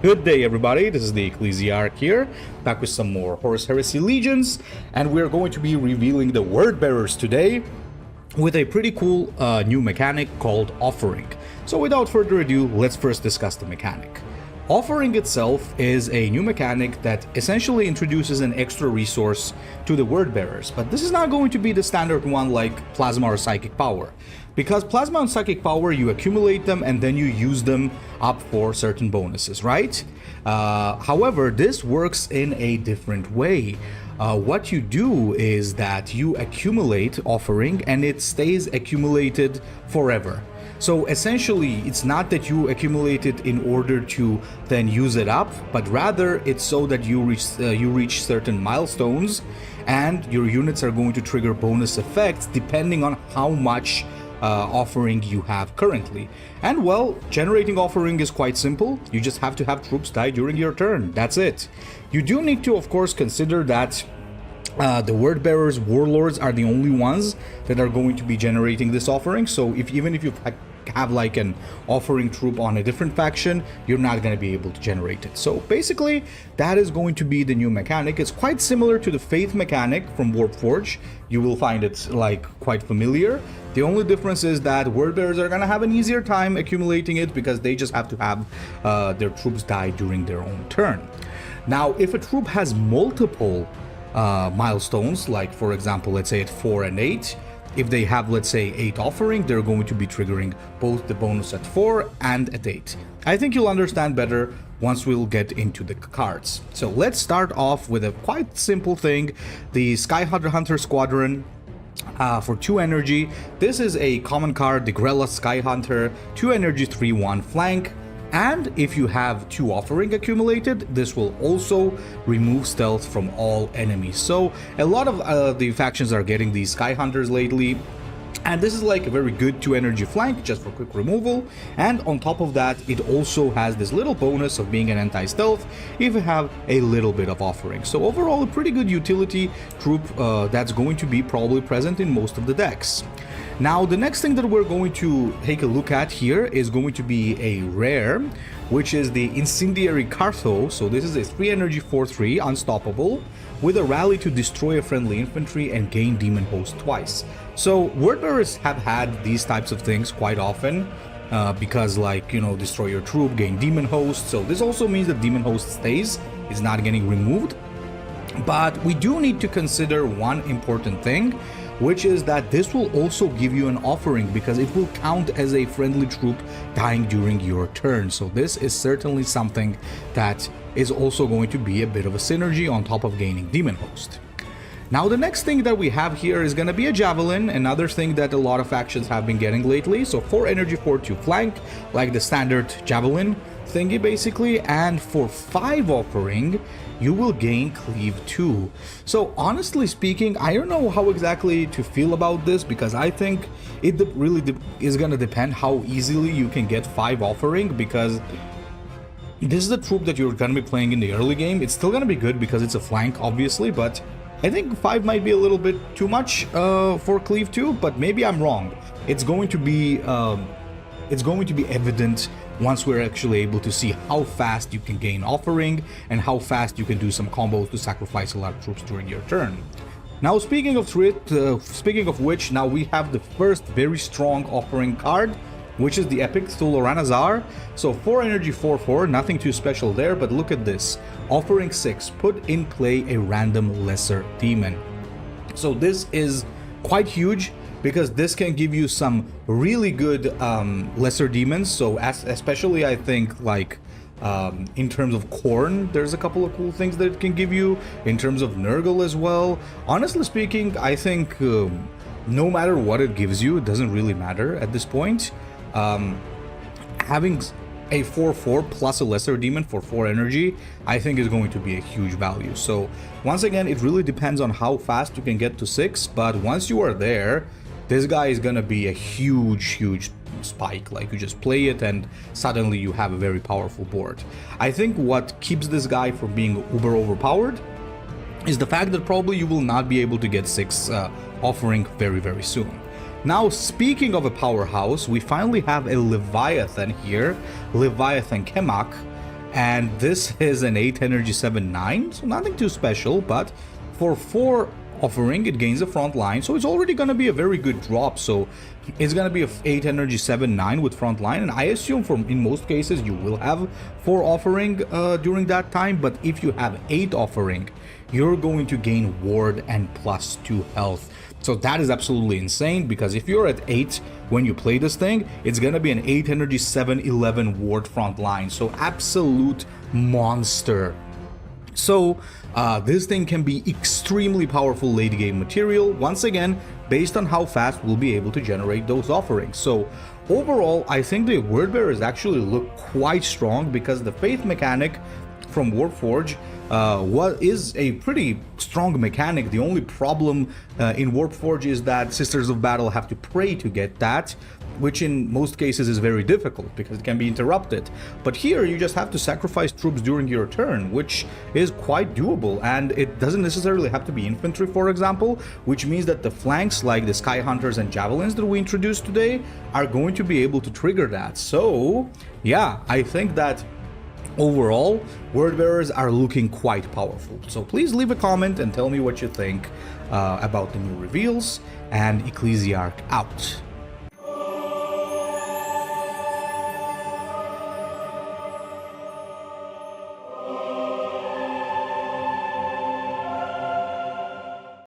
Good day, everybody. This is the Ecclesiarch here, back with some more Horus Heresy Legions, and we're going to be revealing the Word Bearers today with a pretty cool new mechanic called Offering. So without further ado, let's first discuss the mechanic. Offering itself is a new mechanic that essentially introduces an extra resource to the Word Bearers, but this is not going to be the standard one like Plasma or Psychic Power. Because Plasma and Psychic Power, you accumulate them and then you use them up for certain bonuses, right? However, this works in a different way. What you do is that you accumulate Offering and it stays accumulated forever. So essentially, it's not that you accumulate it in order to then use it up, but rather it's so that you reach certain milestones and your units are going to trigger bonus effects depending on how much Offering you have currently. And well, generating Offering is quite simple. You just have to have troops die during your turn. That's it. You do need to, of course, consider that the Word Bearers, Warlords are the only ones that are going to be generating this Offering. So even if you have like an Offering troop on a different faction, you're not going to be able to generate it. So basically, that is going to be the new mechanic. It's quite similar to the Faith mechanic from Warpforge. You will find it like quite familiar. The only difference is that Word Bearers are going to have an easier time accumulating it because they just have to have their troops die during their own turn. Now, if a troop has multiple milestones, like for example, let's say at 4 and 8, if they have, let's say, 8 Offering, they're going to be triggering both the bonus at 4 and at 8. I think you'll understand better once we'll get into the cards. So let's start off with a quite simple thing, the Sky-hunter Squadron. For 2 energy, this is a common card, the Grelloth Sky-hunter, 2 energy, 3/1 flank. And if you have 2 Offering accumulated, this will also remove stealth from all enemies. So a lot of the factions are getting these Sky-hunters lately. And this is like a very good 2 energy flank just for quick removal. And on top of that, it also has this little bonus of being an anti-stealth if you have a little bit of Offering. So overall, a pretty good utility troop that's going to be probably present in most of the decks. Now, the next thing that we're going to take a look at here is going to be a rare, which is the Incendiary Kartho. So this is a 3 energy 4/3 unstoppable with a rally to destroy a friendly infantry and gain Demon Host twice. So Word Bearers have had these types of things quite often because, like, you know, destroy your troop, gain Demon Host. So this also means that Demon Host stays, is not getting removed. But we do need to consider one important thing, which is that this will also give you an Offering because it will count as a friendly troop dying during your turn. So this is certainly something that is also going to be a bit of a synergy on top of gaining Demon Host. Now, the next thing that we have here is going to be a Javelin, another thing that a lot of factions have been getting lately. So 4 energy, 4/2 flank, like the standard Javelin thingy basically, and for 5 Offering, you will gain Cleave 2. So honestly speaking, I don't know how exactly to feel about this because I think it really is going to depend how easily you can get 5 Offering, because this is a troop that you're going to be playing in the early game. It's still going to be good because it's a flank, obviously, but I think 5 might be a little bit too much for Cleave 2, but maybe I'm wrong. It's going to be evident once we're actually able to see how fast you can gain Offering and how fast you can do some combos to sacrifice a lot of troops during your turn. Now, speaking of which, now we have the first very strong Offering card, which is the epic Thulo Ranasar. So 4 energy 4/4, nothing too special there, but look at this. Offering 6, put in play a random lesser demon. So this is quite huge because this can give you some really good lesser demons. So especially I think like in terms of Khorne, there's a couple of cool things that it can give you. In terms of Nurgle as well. Honestly speaking, I think no matter what it gives you, it doesn't really matter at this point. Having a 4/4 plus a lesser demon for 4 energy, I think is going to be a huge value. So once again, it really depends on how fast you can get to 6, but once you are there, this guy is gonna be a huge spike. Like, you just play it and suddenly you have a very powerful board. I think what keeps this guy from being uber overpowered is the fact that probably you will not be able to get 6 Offering very soon. Now, speaking of a powerhouse, we finally have a Leviathan here, Leviathan Kemak. and this is an 8 energy 7/9, so nothing too special, but for 4 offering it gains a front line, so it's already going to be a very good drop. So it's going to be a 8 energy 7/9 with front line, and I assume in most cases you will have 4 offering during that time, but if you have 8 offering, you're going to gain ward and +2 health. So that is absolutely insane, because if you're at 8 when you play this thing, it's gonna be an 8 energy 7/11 ward front line, so absolute monster. So this thing can be extremely powerful late game material, once again based on how fast we'll be able to generate those offerings. So overall, I think the word bearers actually look quite strong, because the faith mechanic from Warforged is a pretty strong mechanic. The only problem in Warforged is that Sisters of Battle have to pray to get that, which in most cases is very difficult because it can be interrupted. But here you just have to sacrifice troops during your turn, which is quite doable, and it doesn't necessarily have to be infantry, for example, which means that the flanks like the Sky-hunters and Javelins that we introduced today are going to be able to trigger that. So yeah, I think that overall, word bearers are looking quite powerful. So please leave a comment and tell me what you think about the new reveals, and Ecclesiarch out.